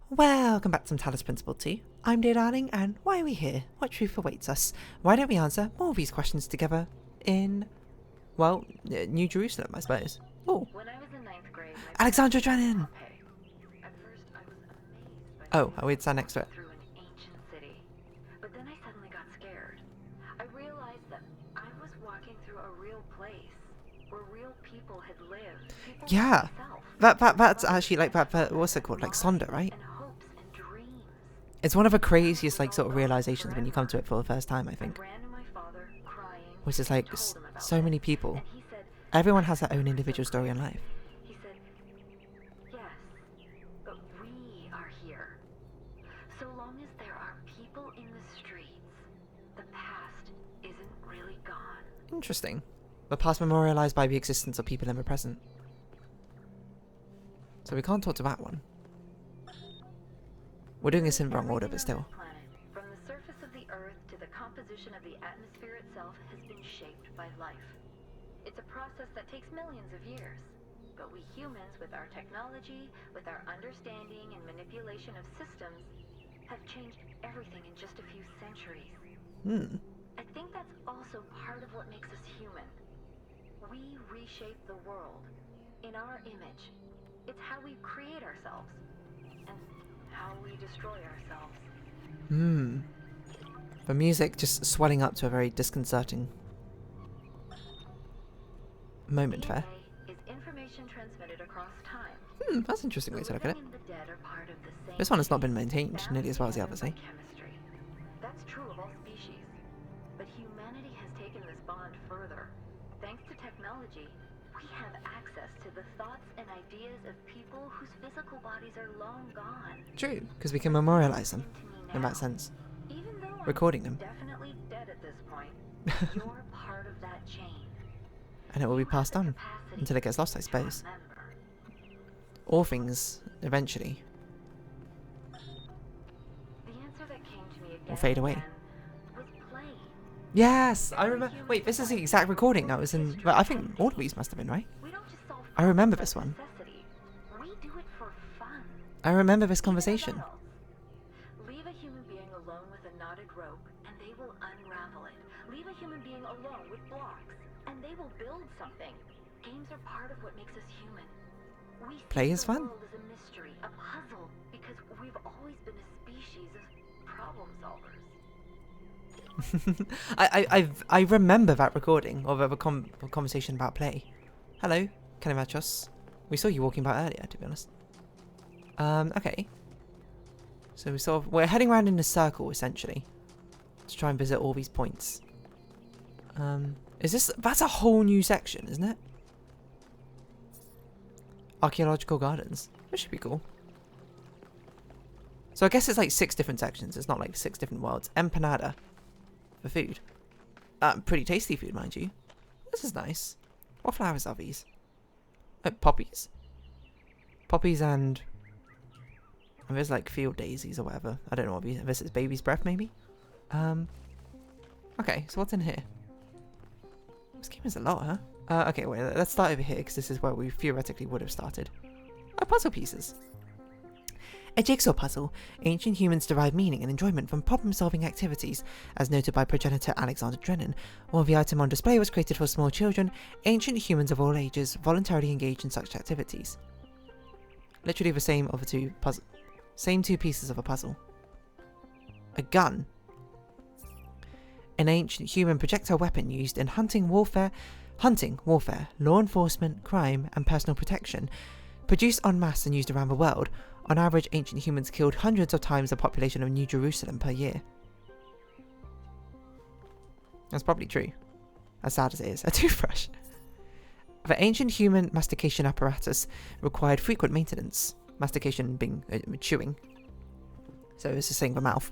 Welcome back to Talos Principle 2. I'm dear darling, and why are we here? What truth awaits us? Why don't we answer more of these questions together in, well, New Jerusalem, I suppose. Oh, When I was in 9th grade, Alexandra Drennan! At first, I was amazed by Oh, we'd stand next to it. through an ancient city. But then I suddenly got scared. I realized that I was walking through a real place where real people had lived. People Yeah, like myself, that's actually like that, what's it called? Like Sonder, right? and hopes and dreams. It's one of the craziest like sort of realizations when you come to it for the first time, I think. I ran to my father, crying, Which is and like told him about so it. many people. And he said, Everyone has their own individual story in life. He said, yes, but we are here. So long as there are people in the streets, the past isn't really gone. Interesting. The past memorialized by the existence of people in the present. So we can't talk to that one. We're doing this in the wrong order, but still. Planet, from the surface of the Earth to the composition of the atmosphere itself, has been shaped by life. It's a process that takes millions of years. But we humans, with our technology, with our understanding and manipulation of systems, have changed everything in just a few centuries. I think that's also part of what makes us human. We reshape the world in our image. It's how we create ourselves and how we destroy ourselves. The music just swelling up to a very disconcerting moment there. DNA is information transmitted across time. That's an interesting way to look at it. The living and the dead are part of the same This one has not been chain, maintained bound nearly as well as the together others, by eh? chemistry. That's true of all species. But humanity has taken this bond further. Thanks to technology, we have access to the thoughts and ideas of people whose physical bodies are long gone. True, because we can memorialize them To me in now. that sense. Even though I'm Recording them. definitely dead at this point, you're part of that chain. And it will be You have passed the on capacity until it gets lost, I to suppose. remember. All things, eventually, The answer that came to me again will fade away. and again was play. Yes, I remember. Wait, this is the exact recording that was in. Well, I think all of these must have been, right? We don't just solve I remember problems this out of one. necessity. We do it for fun. I remember this Even conversation. adults. Leave a human being alone with a knotted rope, and they will unravel it. Leave a human being alone with blocks, and they will build something. Games are part of what makes us human. We Play see is the fun. world as a mystery, a puzzle, because we've always been a species of problem solvers. I remember that recording of a conversation about play. Hello, Kanemachos. We saw you walking by earlier, to be honest. Okay. So we're heading around in a circle essentially to try and visit all these points. That's a whole new section, isn't it? Archaeological gardens. That should be cool. So I guess it's like 6 different sections. It's not like 6 different worlds. Empanada for food. Pretty tasty food, mind you. This is nice. What flowers are these? Oh, poppies. Poppies and there's like field daisies or whatever. I don't know what these. This is baby's breath, maybe. Okay, so what's in here? This game is a lot, huh? Okay, wait. Let's start over here because this is where we theoretically would have started. Oh, puzzle pieces. A jigsaw puzzle. Ancient humans derive meaning and enjoyment from problem-solving activities, as noted by progenitor Alexander Drennan. While the item on display was created for small children, ancient humans of all ages voluntarily engaged in such activities. Literally the same of the same 2 pieces of a puzzle. A gun. An ancient human projectile weapon used in hunting, warfare, law enforcement, crime, and personal protection. Produced en masse and used around the world, on average ancient humans killed hundreds of times the population of New Jerusalem per year. That's probably true. As sad as it is. A toothbrush. The ancient human mastication apparatus required frequent maintenance. Mastication being chewing. So it's just saying the mouth.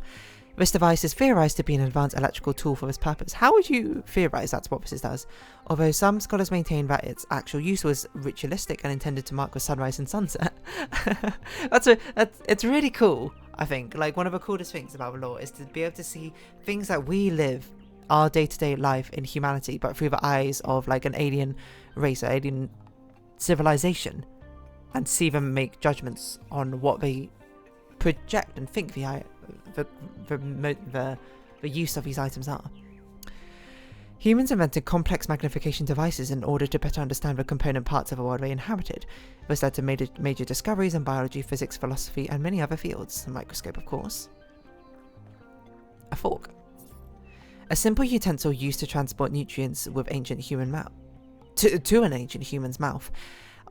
This device is theorized to be an advanced electrical tool for this purpose. How would you theorize that's what this does? Although some scholars maintain that its actual use was ritualistic and intended to mark the sunrise and sunset. It's really cool, I think. Like, one of the coolest things about the lore is to be able to see things that we live, our day-to-day life in humanity, but through the eyes of like an alien race, or alien civilization, and see them make judgments on what they project and think the use of these items are. Humans invented complex magnification devices in order to better understand the component parts of a world they inhabited. This led to major discoveries in biology, physics, philosophy, and many other fields. The microscope, of course. A fork. A simple utensil used to transport nutrients with ancient human mouth to an ancient human's mouth,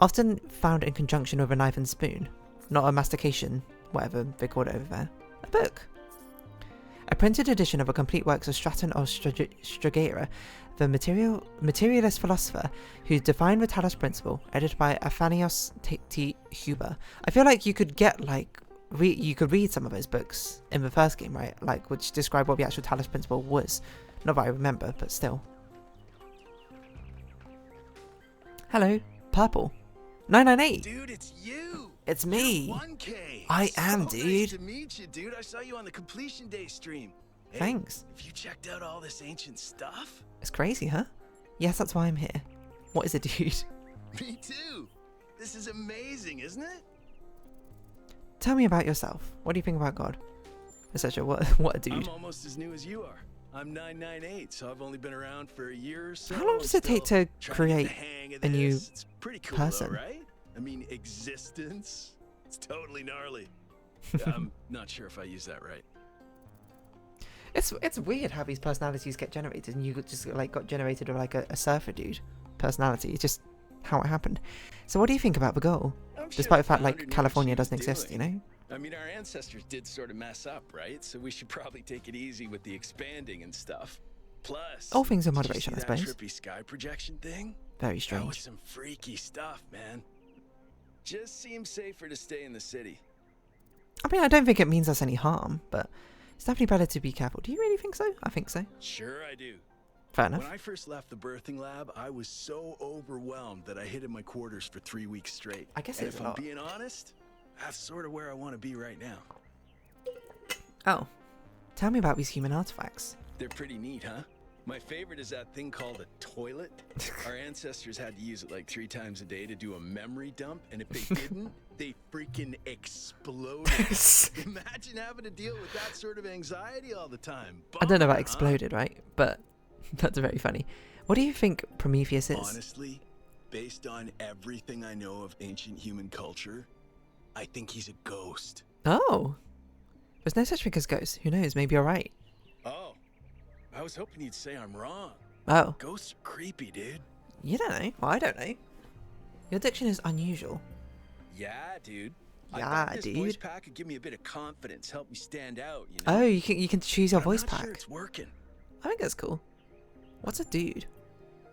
often found in conjunction with a knife and spoon. Not a mastication, whatever they called it over there. A book. A printed edition of a complete works of Straton of Stragera, the materialist philosopher who defined the Talos principle, edited by Aphanios T. Huber. I feel like you could get you could read some of those books in the first game, right? Like, which describe what the actual Talos principle was. Not that I remember, but still. Hello, Purple. 998. Dude, it's you. It's me. You're 1K. I am, so dude. Nice to meet you, dude. I saw you on the completion day stream. Hey, Thanks. have you checked out all this ancient stuff? It's crazy, huh? Yes, that's why I'm here. What is it, dude? Me too. This is amazing, isn't it? Tell me about yourself. What do you think about God? Etc. What a dude. I'm almost as new as you are. I'm 998, so I've only been around for a year or so. How long does it take to create a new It's pretty cool person? though, right? I mean, existence. It's totally gnarly. I'm not sure if I use that right. It's weird how these personalities get generated, and you just like got generated with like a surfer dude personality. It's just how it happened. So what do you think about the goal? I'm sure Despite the fact the like founder knew what California she was doesn't exist, you doing. know? I mean, our ancestors did sort of mess up, right? So we should probably take it easy with the expanding and stuff. Plus, All things in did you moderation, see I that suppose. trippy sky projection thing? Very That was strange. some freaky stuff, man. Just seems safer to stay in the city. I mean, I don't think it means us any harm, but it's definitely better to be careful. Do you really think so? I think so. Sure I do. Fair enough. When I first left the birthing lab, I was so overwhelmed that I hid in my quarters for 3 weeks straight. I guess and it's if a I'm lot. being honest, that's sort of where I want to be right now. Oh, tell me about these human artifacts. They're pretty neat, huh? My favorite is that thing called a toilet. Our ancestors had to use it like 3 times a day to do a memory dump, and if they didn't, they freaking exploded. Imagine having to deal with that sort of anxiety all the time. I don't know about Bummer, huh? exploded, right? But that's very funny. What do you think Prometheus is? Honestly, based on everything I know of ancient human culture, I think he's a ghost. Oh, there's no such thing as ghosts. Who knows? Maybe you're right. Oh, I was hoping you'd say I'm wrong. Oh, Ghosts are creepy, dude. you don't know. Well, I don't know. Your diction is unusual. Yeah, dude. Yeah, I thought this voice dude. pack could give me a bit of confidence, help me stand out, you know? Oh, you can choose your But I'm voice not pack. Sure it's working. I think that's cool. What's a dude?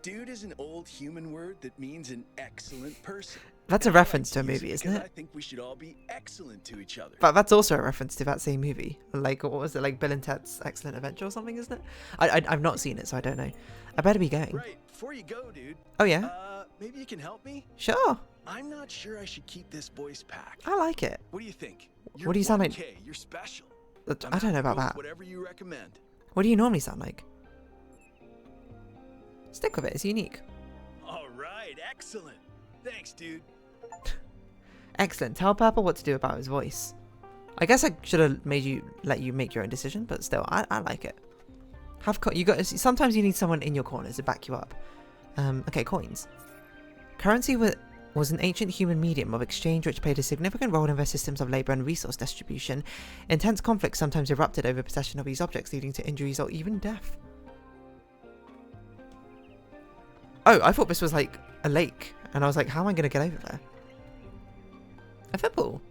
Dude is an old human word that means an excellent person. That's a And I like reference to a use movie, isn't because it? I think we should all be excellent to each other. But that's also a reference to that same movie. Like, what was it? Like Bill and Ted's Excellent Adventure or something, isn't it? I've not seen it, so I don't know. I better be going. Right, before you go, dude. Oh, yeah? Maybe you can help me? Sure. I'm not sure I should keep this voice pack. I like it. What do you think? What do you sound like? 1K, you're special. I don't know about I'm happy to go with that. Whatever you recommend. What do you normally sound like? Stick with it. It's unique. All right, excellent. Thanks, dude. Excellent. Tell Purple what to do about his voice. I guess I should have let you make your own decision, but still, I like it. Sometimes you need someone in your corner to back you up. Okay, coins. Currency was an ancient human medium of exchange which played a significant role in their systems of labor and resource distribution. Intense conflicts sometimes erupted over possession of these objects, leading to injuries or even death. Oh, I thought this was like a lake, and I was like, how am I going to get over there? A football.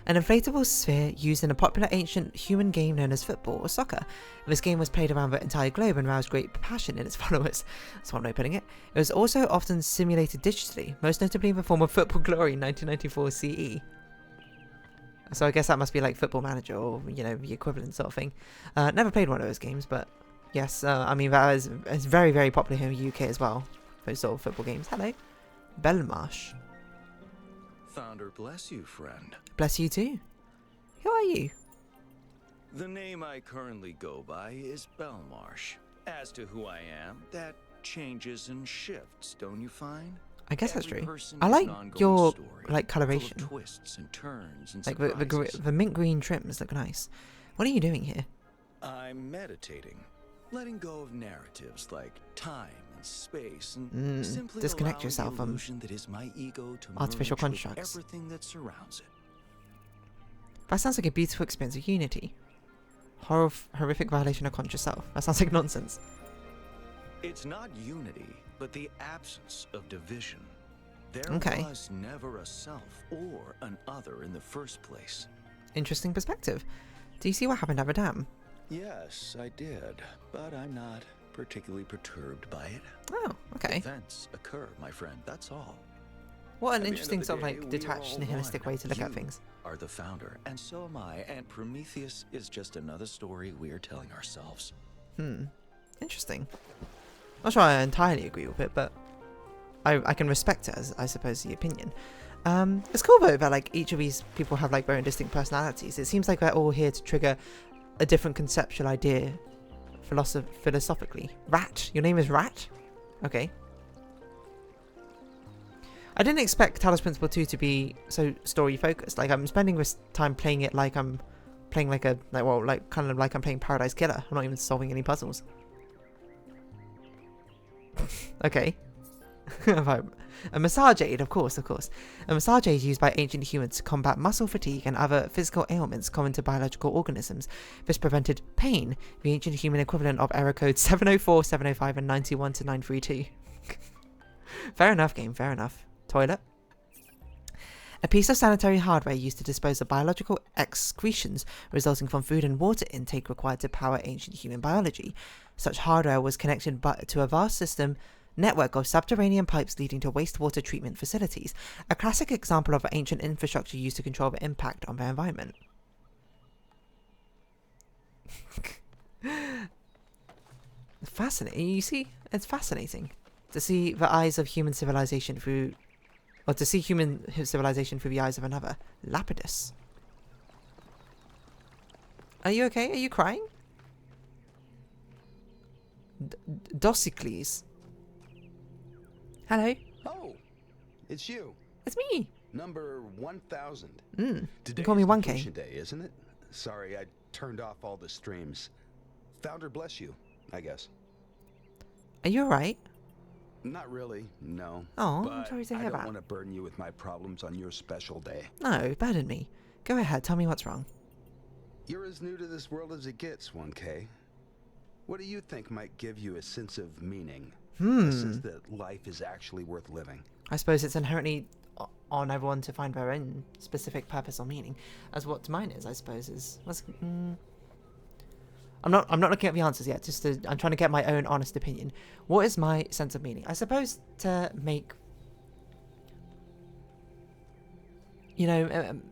An inflatable sphere used in a popular ancient human game known as football or soccer. This game was played around the entire globe and roused great passion in its followers. That's one way of putting it. It was also often simulated digitally, most notably in the form of Football Glory in 1994 CE. So I guess that must be like Football Manager or, you know, the equivalent sort of thing. Never played one of those games, but yes, I mean, that is very, very popular here in the UK as well. Those sort of football games. Hello. Belmarsh. Founder bless you, friend. Bless you too. Who are you? The name I currently go by is Belmarsh. As to who I am, that changes and shifts, don't you find? I guess that's Every true. person I is like an ongoing your story, like full of coloration. twists and turns and Like surprises. the mint green trims look nice. What are you doing here? I'm meditating, letting go of narratives like time and space, and simply disconnect allowing yourself the from illusion that is my ego to artificial merge with constructs. everything that surrounds it. That sounds like a beautiful experience of unity. Horrific violation of conscious self. That sounds like nonsense. It's not unity, but the absence of division. There Okay. was never a self or an other in the first place. Interesting perspective. Do you see what happened at the dam? Yes, I did, but I'm not particularly perturbed by it. Oh, okay. Events occur, my friend, that's all. What At an the end interesting of the sort of day, like we are detached, all nihilistic one. way to look at You things. are the founder, and so am I, and Prometheus is just another story we're telling ourselves. Interesting. Not sure I entirely agree with it, but I can respect it as, I suppose, the opinion. It's cool though that like each of these people have like very distinct personalities. It seems like they're all here to trigger a different conceptual idea philosophically. Rat? Your name is Rat? Okay. I didn't expect Talos Principle 2 to be so story focused. Like I'm spending this time playing it like I'm playing like I'm playing Paradise Killer. I'm not even solving any puzzles. Okay. A massage aid, of course. A massage aid used by ancient humans to combat muscle fatigue and other physical ailments common to biological organisms. This prevented pain, the ancient human equivalent of error codes 704, 705, and 91 to 932. Fair enough, game, fair enough. Toilet. A piece of sanitary hardware used to dispose of biological excretions resulting from food and water intake required to power ancient human biology. Such hardware was connected to a vast network of subterranean pipes leading to wastewater treatment facilities, a classic example of ancient infrastructure used to control the impact on their environment. Fascinating. You see, it's fascinating to see the eyes of human civilization through, or to see human civilization through the eyes of another. Lapidus. Are you okay? Are you crying? Dossicles. Hello. Oh, it's you. It's me. Number 1000. You Today call me is 1K. completion day, isn't it? Sorry, I turned off all the streams. Founder bless you, I guess. Are you alright? Not really, no. Oh, but I'm sorry to I hear don't that. want to burden you with my problems on your special day. No, burden me. Go ahead, tell me what's wrong. You're as new to this world as it gets, 1K. What do you think might give you a sense of meaning? A sense that life is actually worth living? I suppose it's inherently on everyone to find their own specific purpose or meaning, as what mine is. I suppose is. I'm not looking at the answers yet. I'm trying to get my own honest opinion. What is my sense of meaning? I suppose to make,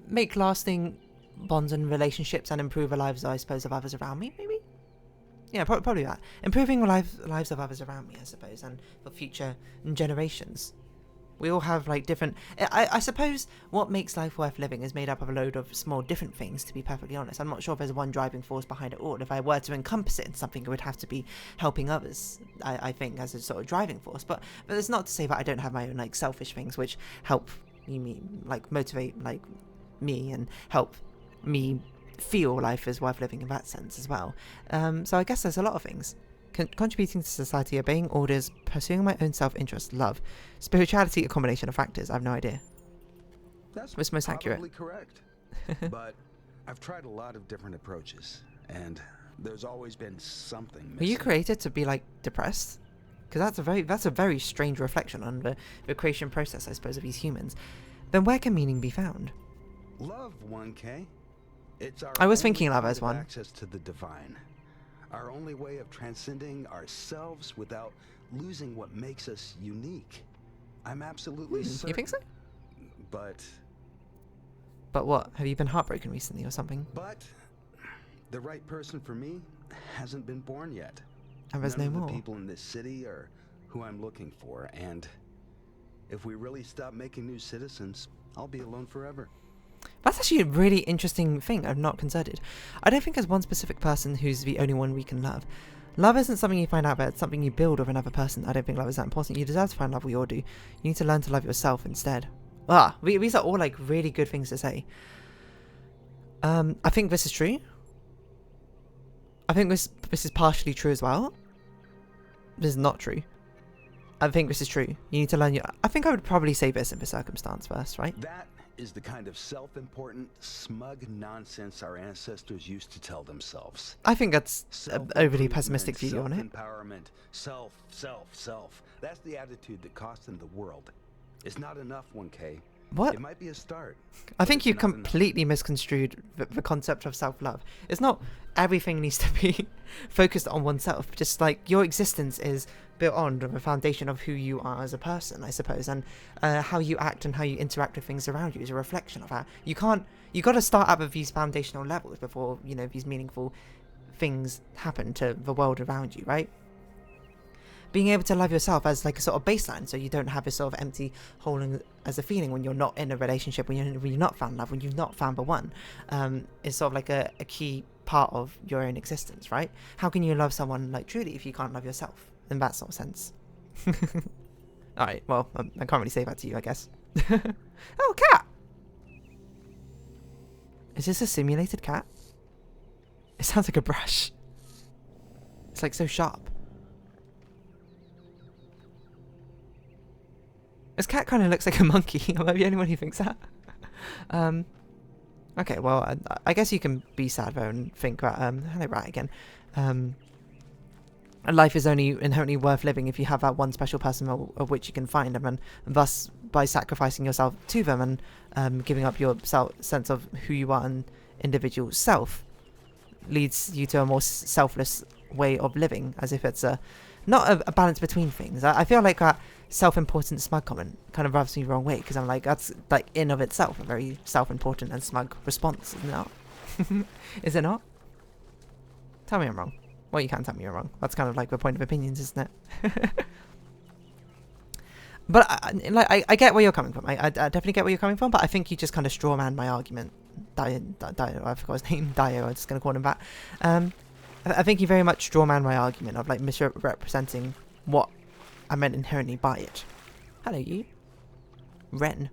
make lasting bonds and relationships and improve the lives, I suppose, of others around me. Maybe. Yeah, probably that. Improving the lives of others around me, I suppose, and for future generations. We all have, like, different... I suppose what makes life worth living is made up of a load of small different things, to be perfectly honest. I'm not sure if there's one driving force behind it all. If I were to encompass it in something, it would have to be helping others, I think, as a sort of driving force. But it's not to say that I don't have my own, like, selfish things which help me like, motivate, like, me and help me feel life is worth living in that sense as well. So I guess there's a lot of things. Contributing to society, obeying orders, pursuing my own self-interest, love, spirituality, a combination of factors. I have no idea. That's What's most accurate? probably correct. But I've tried a lot of different approaches, and there's always been something missing. Were you created to be, like, depressed? Because that's a very strange reflection on the creation process, I suppose, of these humans. Then where can meaning be found? Love, 1K. It's our I was only thinking love kind as of one. access to the divine. Our only way of transcending ourselves without losing what makes us unique. I'm absolutely certain. You think so? But What? Have you been heartbroken recently or something? the right person for me hasn't been born yet. And there's None no of more. the people in this city are who I'm looking for, and if we really stop making new citizens, I'll be alone forever. That's actually a really interesting thing I've not considered. I don't think there's one specific person who's the only one we can love. Love isn't something you find out, but it's something you build with another person. I don't think love is that important. You deserve to find love, we all do. You need to learn to love yourself instead. These are all like really good things to say. I think this is true. I think this is partially true as well. This is not true. I think this is true. You need to learn I think I would probably say this in the circumstance first, right? That is the kind of self-important, smug nonsense our ancestors used to tell themselves. I think that's an overly pessimistic view on it. Self-empowerment, self. That's the attitude that cost them the world. It's not enough, 1K. What? It might be a start. I think you completely misconstrued the concept of self-love. It's not everything needs to be focused on oneself. Just like your existence is built on the foundation of who you are as a person, I suppose, and how you act and how you interact with things around you is a reflection of that. You got to start out with these foundational levels before, you know, these meaningful things happen to the world around you, right? Being able to love yourself as like a sort of baseline, so you don't have this sort of empty hole as a feeling when you're not in a relationship, when you're not found love, when you've not found the one, is sort of like a key part of your own existence, right? How can you love someone like truly if you can't love yourself in that sort of sense? Alright, well, I can't really say that to you, I guess. Oh, cat! Is this a simulated cat? It sounds like a brush. It's like so sharp. This cat kind of looks like a monkey. Am I the only one who thinks that? Okay, well, I guess you can be sad though and think that, hello rat again. Life is only inherently worth living if you have that one special person of which you can find them, and thus by sacrificing yourself to them and giving up your sense of who you are and individual self leads you to a more selfless way of living, as if it's not a balance between things. I feel like that self-important smug comment kind of rubs me the wrong way, because I'm like, that's like in of itself a very self-important and smug response, isn't it not? Is it not? Tell me I'm wrong. Well, you can't tell me you're wrong. That's kind of like the point of opinions, isn't it? But I get where you're coming from. I definitely get where you're coming from, but I think you just kind of strawman my argument. I forgot his name. Dio, I'm just going to call him that. I think you very much strawman my argument of like misrepresenting what I meant inherently by it. Hello, you. Ren.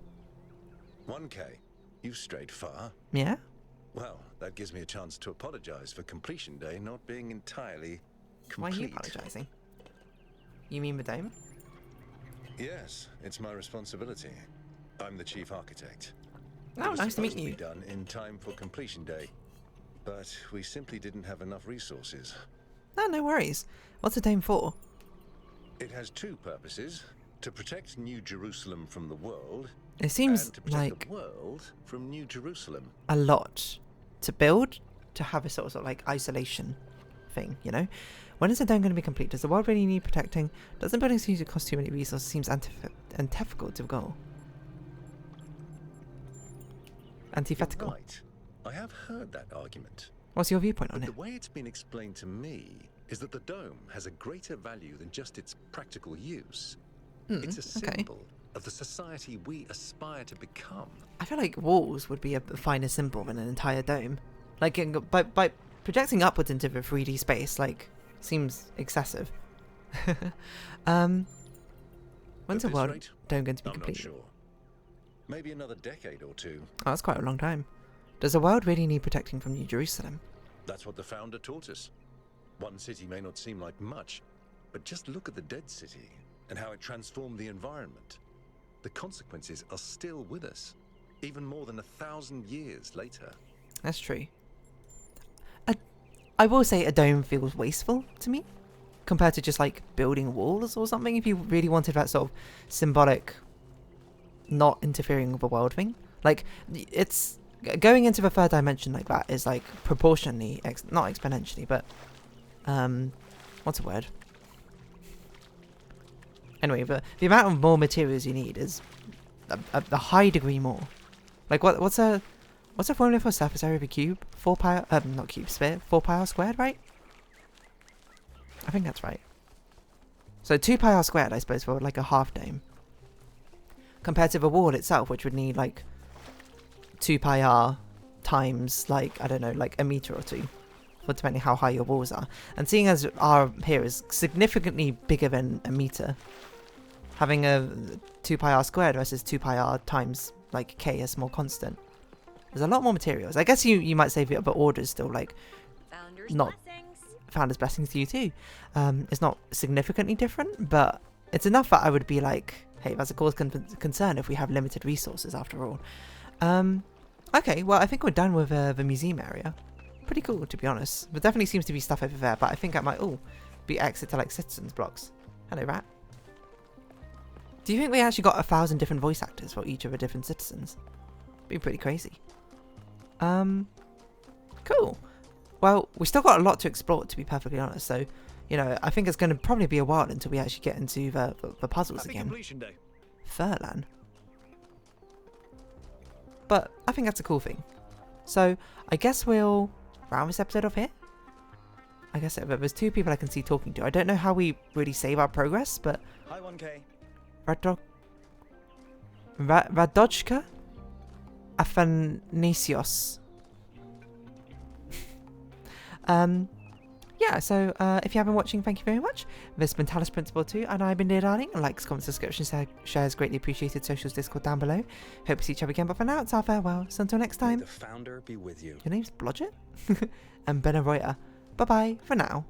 1K, you've strayed far. Yeah? Well, that gives me a chance to apologize for completion day not being entirely complete. Why are you apologizing? You mean the dome? Yes, it's my responsibility. I'm the chief architect. Oh, nice to meet you. It was supposed to be done in time for completion day, but we simply didn't have enough resources. No worries. What's the dome for? It has two purposes: to protect New Jerusalem from the world. It seems and to protect like the world from New Jerusalem. a lot to build, to have a sort of like isolation thing, you know? When is the dome going to be complete? Does the world really need protecting? Doesn't building seem to cost too many resources? Seems antithetical to the goal. Antithetical. Right. I have heard that argument. What's your viewpoint on But it? the way it's been explained to me is that the dome has a greater value than just its practical use. It's a symbol of the society we aspire to become. I feel like walls would be a finer symbol than an entire dome. Like, by projecting upwards into the 3D space, like, seems excessive. When's the world dome going to be complete? I'm not sure. Maybe another decade or two. Oh, that's quite a long time. Does the world really need protecting from New Jerusalem? That's what the founder taught us. One city may not seem like much, but just look at the dead city and how it transformed the environment. The consequences are still with us, even more than 1,000 years later. That's true. I will say a dome feels wasteful to me, compared to just like building walls or something, if you really wanted that sort of symbolic, not interfering with the world thing. Like, it's going into the third dimension like that is like proportionally, not exponentially, but what's the word? Anyway, the amount of more materials you need is a high degree more. Like, what's a formula for surface area of a cube? 4 pi, not cube, sphere, 4 pi r squared, right? I think that's right. So 2 pi r squared, I suppose, for like a half dome. Compared to the wall itself, which would need like 2 pi r times, like, I don't know, like a meter or two for depending how high your walls are. And seeing as our here is significantly bigger than a meter, having a 2 pi r squared versus 2 pi r times like k, a small constant, there's a lot more materials. I guess you might say the other orders still like not Founder's blessings to you too. It's not significantly different, but it's enough that I would be like, hey, that's a cause concern if we have limited resources after all. Okay, well, I think we're done with the museum area. Pretty cool, to be honest. There definitely seems to be stuff over there, but I think I might, be exit to like citizens blocks. Hello, rat. Do you think we actually got 1,000 different voice actors for each of the different citizens? Be pretty crazy. Cool. Well, we still got a lot to explore, to be perfectly honest. So, you know, I think it's going to probably be a while until we actually get into the puzzles Happy again. completion day. Furlan. But I think that's a cool thing. So, I guess we'll round this episode off here. I guess there's 2 people I can see talking to. I don't know how we really save our progress, but... Hi, 1K. Radojka Athanasios. Yeah, so if you have been watching, thank you very much. This has been Talos Principle 2, and I've been Dear Darling. Likes, comments, subscriptions, shares greatly appreciated. Socials, Discord down below. Hope to see each other again, but for now, it's our farewell. So until next time. May the founder be with you. Your name's Blodgett? And Benaroya. Bye bye for now.